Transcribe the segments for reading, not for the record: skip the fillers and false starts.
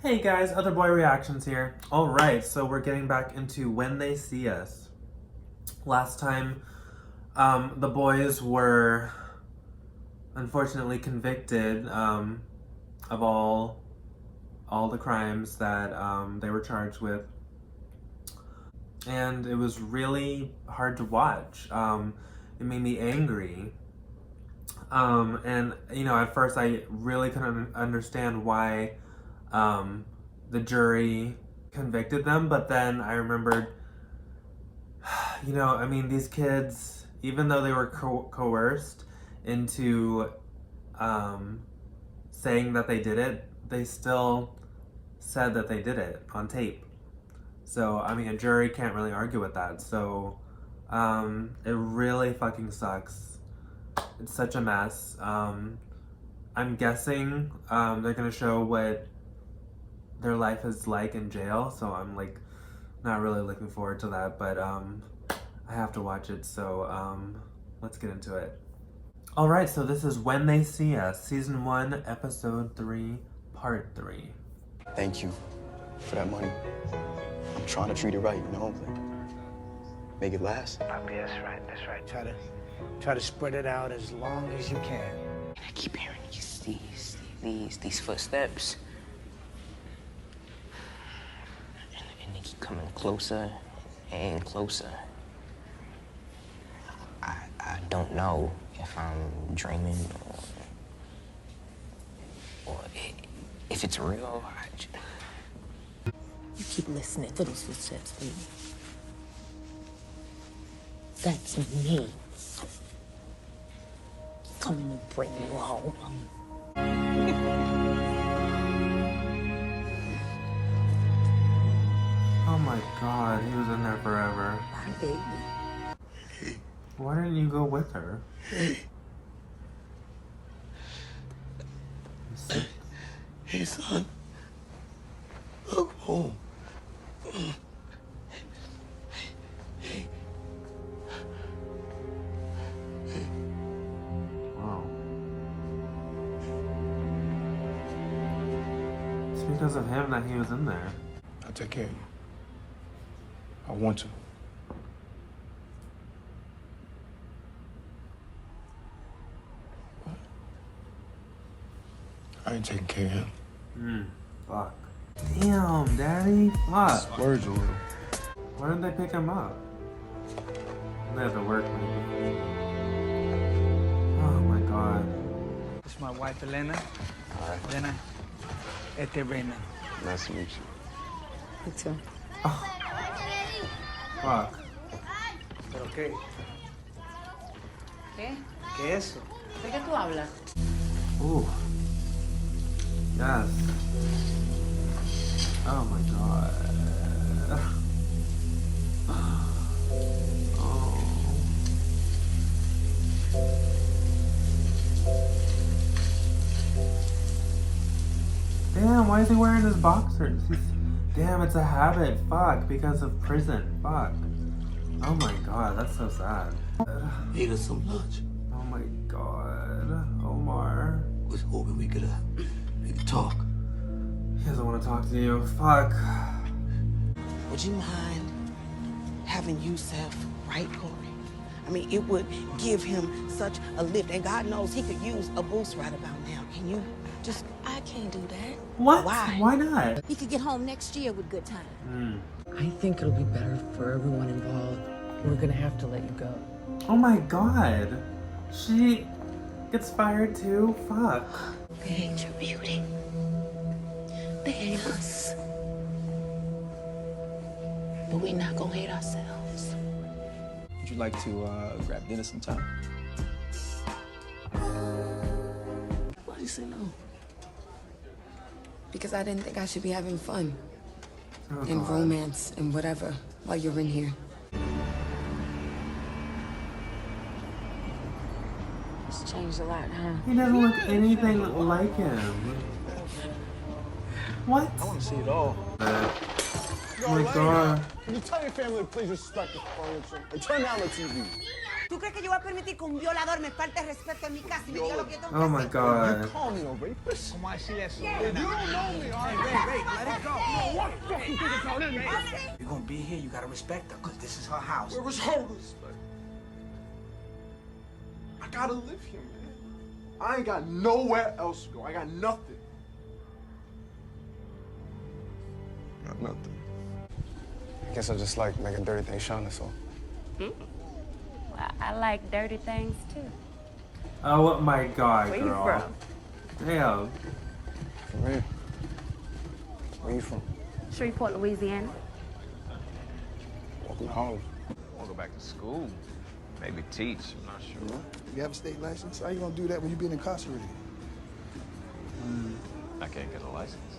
Hey guys, Other Boy Reactions here. Alright, so we're getting back into When They See Us. Last time, the boys were unfortunately convicted of all the crimes that they were charged with. And it was really hard to watch. It made me angry. And, you know, at first I really couldn't understand why the jury convicted them, but then I remembered, you know, I mean, these kids, even though they were coerced into saying that they did it, they still said that they did it on tape. So, I mean, a jury can't really argue with that. So, it really fucking sucks. It's such a mess. I'm guessing they're gonna show what their life is like in jail, so I'm like not really looking forward to that, but I have to watch it, so let's get into it. Alright, so this is When They See Us, Season 1, Episode 3, Part 3. Thank you for that money. I'm trying to treat it right, you know? Like, make it last. Papi, that's right. Try to spread it out as long as you can. I keep hearing these footsteps. And they keep coming closer and closer. I don't know if I'm dreaming or if it's real. You keep listening for those footsteps, baby. That's me. Coming to bring you home. Oh my god, he was in there forever. My baby. Why didn't you go with her? Hey, son. Look home. Wow. It's because of him that he was in there. I'll take care of you. I want to. I ain't taking care of him. Fuck. Damn, Daddy. Fuck. Splurge a little. Why didn't they pick him up? They had to work, maybe. Oh my god. This is my wife, Elena. Hi. Elena, Reina. Nice to meet you. Me too. Fuck. ¿Pero qué? ¿Qué? ¿Qué es eso? ¿De qué tú hablas? Ooh. Yes. Oh my god. Oh. Damn, why is he wearing his boxers? Damn, it's a habit. Fuck, because of prison. Fuck. Oh my god, that's so sad. Eat us some lunch. Oh my god. Omar. Was hoping we could talk. He doesn't want to talk to you. Fuck. Would you mind having Yusef right, Corey? I mean, it would give him such a lift, and God knows he could use a boost right about now. Can you just... I can't do that. What? Why? Why not? He could get home next year with good time. I think it'll be better for everyone involved. We're gonna have to let you go. Oh my god. She gets fired too? Fuck. They hate your beauty. They hate us. But we're not gonna hate ourselves. Would you like to grab dinner sometime? Why'd you say no? Because I didn't think I should be having fun Oh and god. romance and whatever while you're in here. It's changed a lot, huh? He doesn't look anything like him. What? I want to see it all. Oh my god. Can you tell your family to please respect the furniture and turn down the TV? ¿Tú crees que yo voy a permitir que un violador me falte respeto en mi casa y me diga lo que tengo que Oh my hacer? god. Call me a rapist? ¿Cómo decirle eso? You don't know me, all right? Hey, You're gonna be here, you gotta respect her, because this is her house. Where was her respect? I gotta live here, man. I ain't got nowhere else to go. I got nothing. Got nothing. I guess I just like making dirty things shine, that's all. Well, I like dirty things too. Oh my god, Where you girl. from? Damn. From here. Where you from? Shreveport, Louisiana. Welcome home. I'll go back to school. Maybe teach, I'm not sure. You have a state license? How you gonna do that when you been incarcerated? I can't get a license.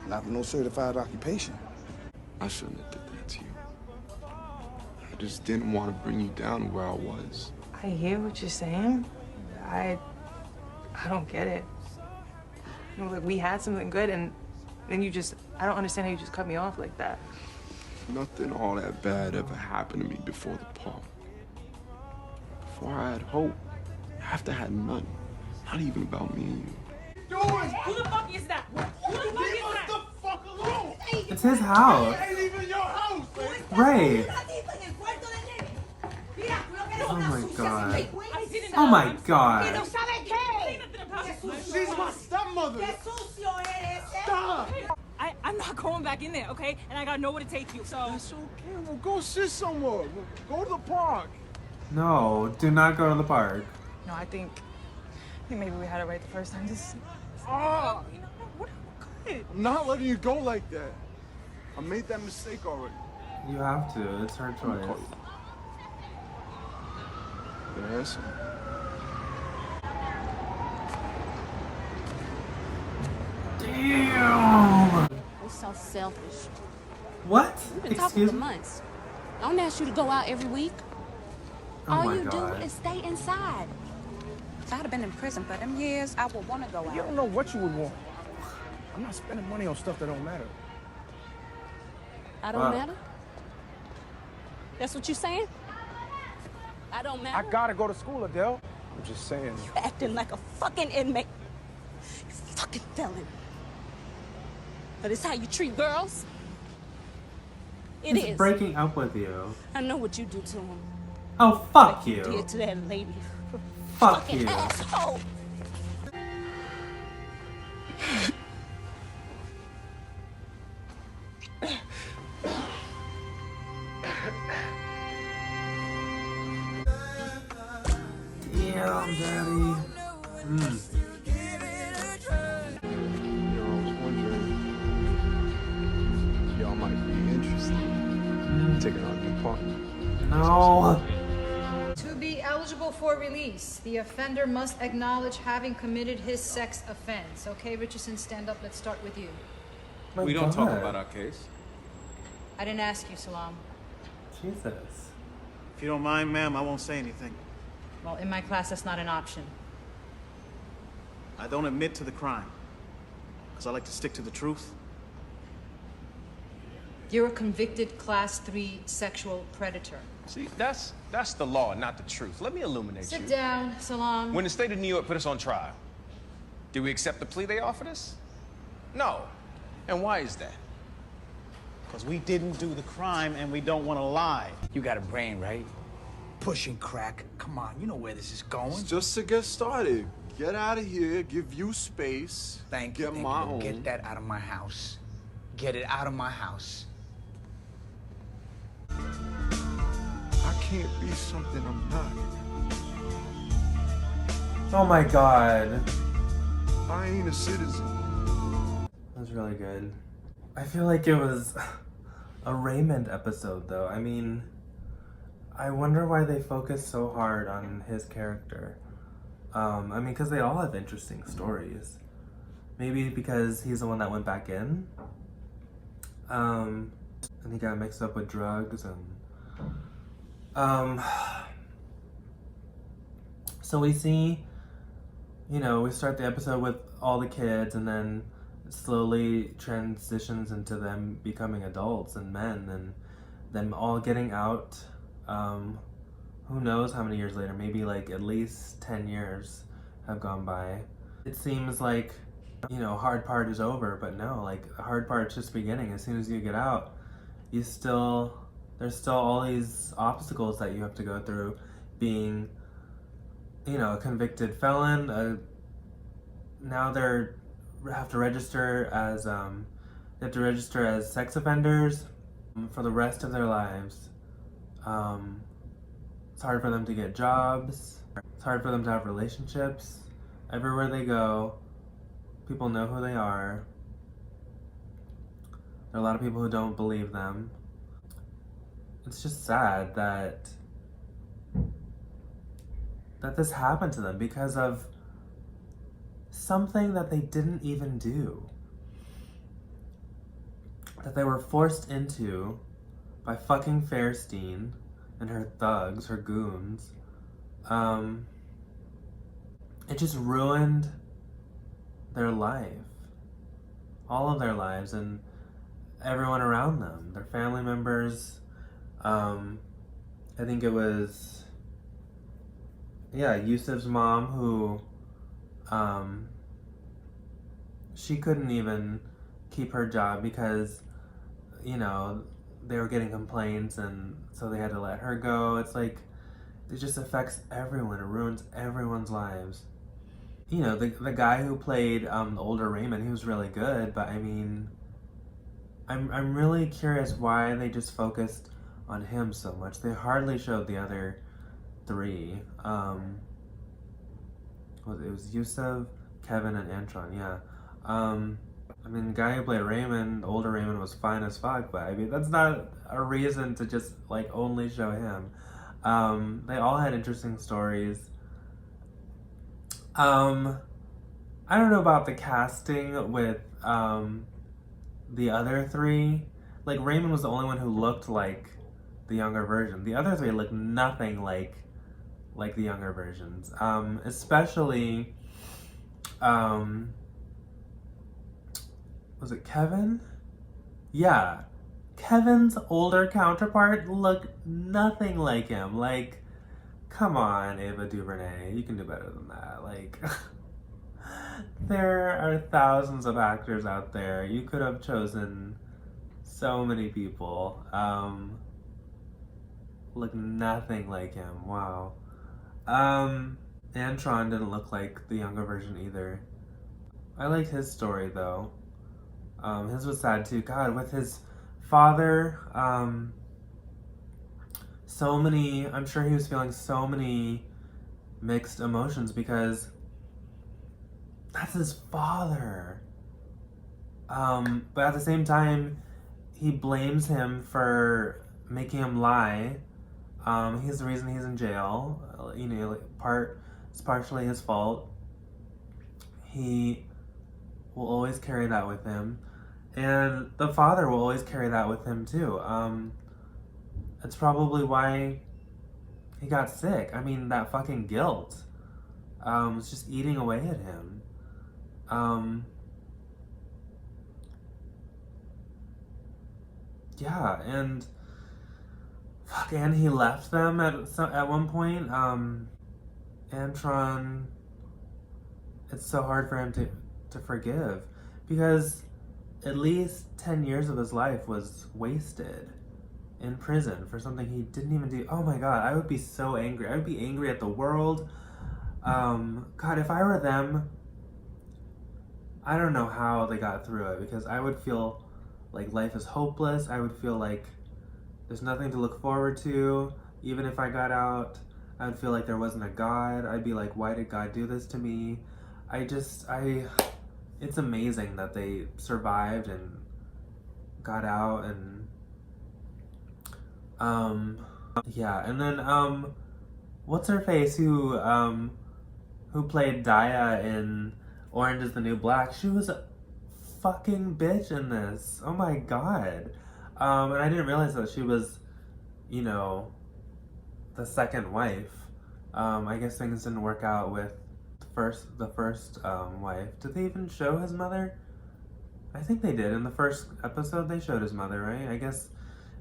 Not for no certified occupation. I shouldn't have did that to you. I just didn't want to bring you down to where I was. I hear what you're saying. I don't get it. You know, like we had something good and then you just, I don't understand how you just cut me off like that. Nothing all that bad ever happened to me before the park. Before I had hope, after I had none. Not even about me and you. Who the fuck is that? Who the fuck is that? the fuck alone! It's his house. It ain't even your house, man! Right. Oh my god. Oh my god. She's my stepmother! Stop! I'm not going back in there, okay? And I got nowhere to take you, so... It's okay, well go sit somewhere. Go to the park. No, do not go to the park. No, I think maybe we had it right the first time. Just Ah! what good. I'm not letting you go like that. I made that mistake already. You have to. It's her I'm gonna call choice. you. Can I answer? Damn. You're so selfish. What? We've been talking Excuse for me? months. Don't ask you to go out every week. Oh All my you god. do is stay inside. If I'd have been in prison for them years, I would want to go You out. don't know what you would want. I'm not spending money on stuff that don't matter. I don't Wow. matter? That's what you're saying? I don't I matter? gotta go to school, Adele. I'm just saying. You're acting like a fucking inmate. You fucking felon. But it's how you treat girls. It He's is. breaking up with you. I know what you do to him. Oh, fuck You you. did to that lady. Fuck Fucking you. asshole. Damn, daddy. Mm. You know, I was wondering if y'all might be interested in taking on the park. No. To be eligible for release, the offender must acknowledge having committed his sex offense. Okay, Richardson, stand up. Let's start with you. My We don't talk God. about our case. I didn't ask you, Salam. Jesus. If you don't mind, ma'am, I won't say anything. Well, in my class, that's not an option. I don't admit to the crime, because I like to stick to the truth. You're a convicted Class 3 sexual predator. See, that's the law, not the truth. Let me illuminate you. Sit down, Salam. When the state of New York put us on trial, did we accept the plea they offered us? No. And why is that? Because we didn't do the crime and we don't want to lie. You got a brain, right? Pushing crack. Come on, you know where this is going. It's just to get started. Get out of here, give you space. Thank you. Get thank my you. own. Get that out of my house. Get it out of my house. I can't be something I'm not. Oh my god. I ain't a citizen. That was really good. I feel like it was a Raymond episode, though. I mean, I wonder why they focus so hard on his character. I mean, because they all have interesting stories. Maybe because he's the one that went back in. And he got mixed up with drugs and... So we see, you know, we start the episode with all the kids and then it slowly transitions into them becoming adults and men and them all getting out. Who knows how many years later, maybe like at least 10 years have gone by. It seems like you know, hard part is over, but no, like, the hard part's just beginning. As soon as you get out, there's still all these obstacles that you have to go through, being, you know, a convicted felon. Now they have to register as sex offenders for the rest of their lives. It's hard for them to get jobs. It's hard for them to have relationships. Everywhere they go, people know who they are. There are a lot of people who don't believe them. It's just sad that this happened to them because of something that they didn't even do. That they were forced into by fucking Fairstein and her thugs, her goons. It just ruined their life. All of their lives and everyone around them. Their family members. I think it was, Yusuf's mom who, she couldn't even keep her job because, you know, they were getting complaints and so they had to let her go. It's like, it just affects everyone. It ruins everyone's lives. You know, the guy who played the older Raymond, he was really good, but I mean, I'm really curious why they just focused on him so much. They hardly showed the other three. It was Yusuf, Kevin, and Antron, yeah. I mean, the guy who played Raymond, older Raymond, was fine as fuck, but I mean, that's not a reason to just, like, only show him. They all had interesting stories. I don't know about the casting with, the other three. Like, Raymond was the only one who looked like the younger version. The other three looked nothing like the younger versions. Especially, was it Kevin? Yeah. Kevin's older counterpart looked nothing like him. Like, come on, Ava DuVernay. You can do better than that. Like, there are thousands of actors out there. You could have chosen so many people. Look nothing like him. Wow. Antron didn't look like the younger version either. I liked his story though. His was sad too. God, with his father, I'm sure he was feeling so many mixed emotions because that's his father. But at the same time, he blames him for making him lie. He's the reason he's in jail. You know, it's partially his fault. He will always carry that with him. And the father will always carry that with him too. It's probably why he got sick. I mean, that fucking guilt was just eating away at him. Yeah, and he left them at one point. Antron, it's so hard for him to forgive because at least 10 years of his life was wasted in prison for something he didn't even do. Oh my God, I would be so angry. I would be angry at the world. God, if I were them, I don't know how they got through it because I would feel like life is hopeless. I would feel like there's nothing to look forward to. Even if I got out, I would feel like there wasn't a God. I'd be like, why did God do this to me? It's amazing that they survived and got out and, yeah. And then, what's her face who played Daya in Orange is the New Black? She was a fucking bitch in this. Oh my God. And I didn't realize that she was, you know, the second wife. I guess things didn't work out with the first wife. Did they even show his mother? I think they did. In the first episode, they showed his mother, right? I guess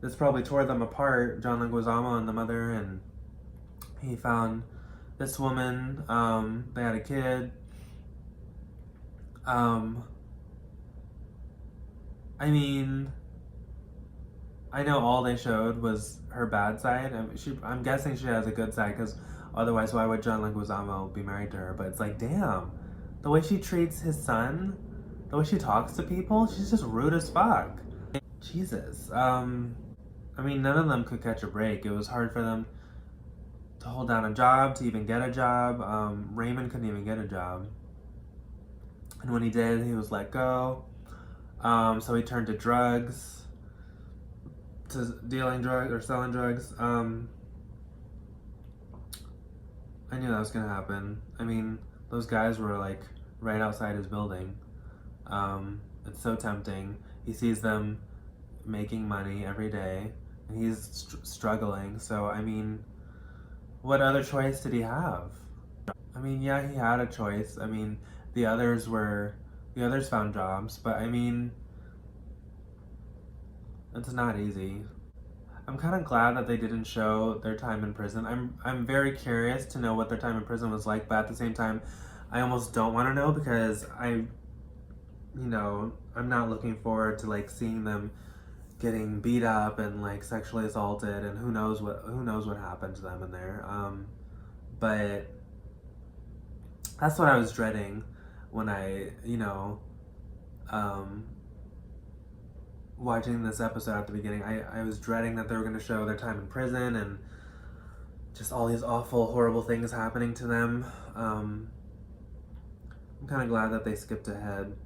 this probably tore them apart, John Leguizamo and the mother, and he found this woman. They had a kid. I mean, I know all they showed was her bad side. I'm guessing she has a good side, because otherwise why would John Leguizamo be married to her? But it's like, damn, the way she treats his son, the way she talks to people, she's just rude as fuck. Jesus. I mean, none of them could catch a break. It was hard for them to hold down a job, to even get a job. Raymond couldn't even get a job. And when he did, he was let go. So he turned to drugs, to dealing drugs or selling drugs. I knew that was gonna happen. I mean, those guys were like right outside his building. It's so tempting. He sees them making money every day, and he's struggling. So, I mean, what other choice did he have? I mean, yeah, he had a choice. I mean, the others found jobs, but I mean, it's not easy. I'm kind of glad that they didn't show their time in prison. I'm very curious to know what their time in prison was like, but at the same time, I almost don't want to know, because I'm not looking forward to like seeing them getting beat up and like sexually assaulted, and who knows what happened to them in there. But that's what I was dreading when I, watching this episode at the beginning. I was dreading that they were going to show their time in prison and just all these awful, horrible things happening to them. I'm kind of glad that they skipped ahead.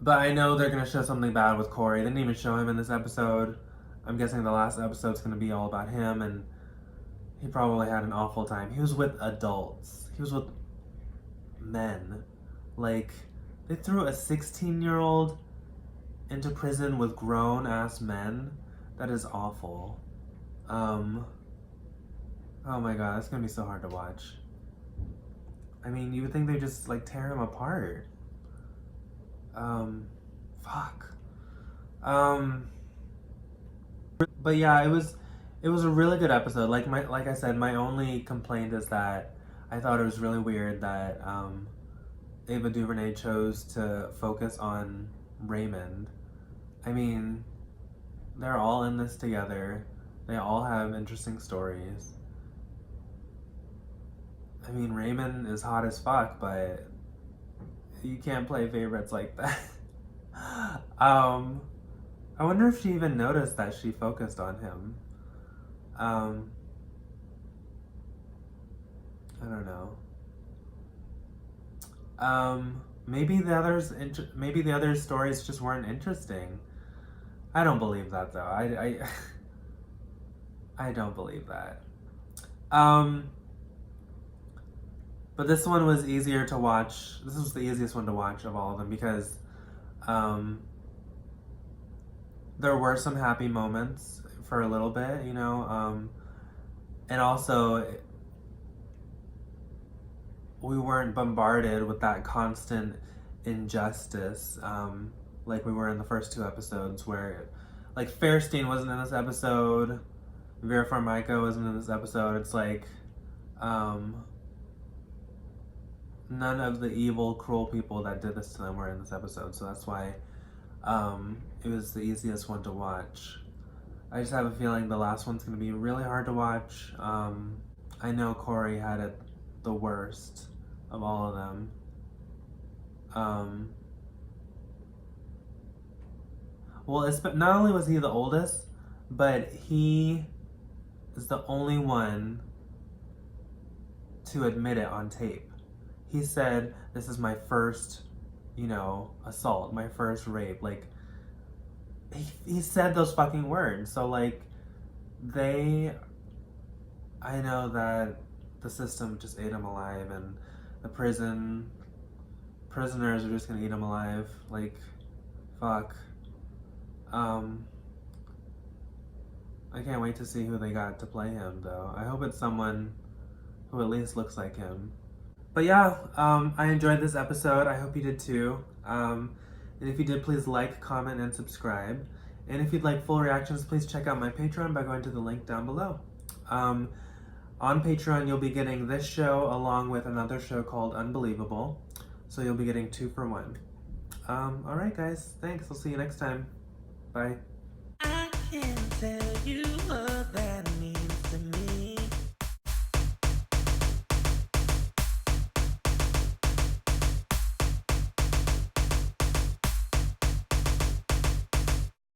But I know they're going to show something bad with Corey. They didn't even show him in this episode. I'm guessing the last episode's going to be all about him, and he probably had an awful time. He was with adults. He was with men. Like, they threw a 16-year-old into prison with grown-ass men. That is awful. Oh my god, it's gonna be so hard to watch. I mean, you would think they'd just, like, tear him apart. Fuck. But yeah, it was a really good episode. Like I said, my only complaint is that I thought it was really weird that Ava DuVernay chose to focus on Raymond. I mean, they're all in this together. They all have interesting stories. I mean, Raymond is hot as fuck, but you can't play favorites like that. I wonder if she even noticed that she focused on him. I don't know. Maybe the other stories just weren't interesting. I don't believe that though. I don't believe that. But this one was easier to watch. This was the easiest one to watch of all of them, because there were some happy moments for a little bit, and also we weren't bombarded with that constant injustice like we were in the first two episodes, where like Fairstein wasn't in this episode, Vera Farmiga wasn't in this episode. It's like none of the evil, cruel people that did this to them were in this episode, so that's why it was the easiest one to watch. I just have a feeling the last one's going to be really hard to watch. I know Corey had it the worst of all of them. Well, not only was he the oldest, but he is the only one to admit it on tape. He said, "This is my first, assault, my first rape." Like, he said those fucking words. So, like, I know that the system just ate him alive, and the prisoners are just gonna eat him alive. Like, fuck. I can't wait to see who they got to play him, though. I hope it's someone who at least looks like him. But yeah, I enjoyed this episode. I hope you did too. And if you did, please like, comment, and subscribe. And if you'd like full reactions, please check out my Patreon by going to the link down below. On Patreon, you'll be getting this show along with another show called Unbelievable. So you'll be getting 2 for 1. Alright guys, thanks. I'll see you next time. Bye.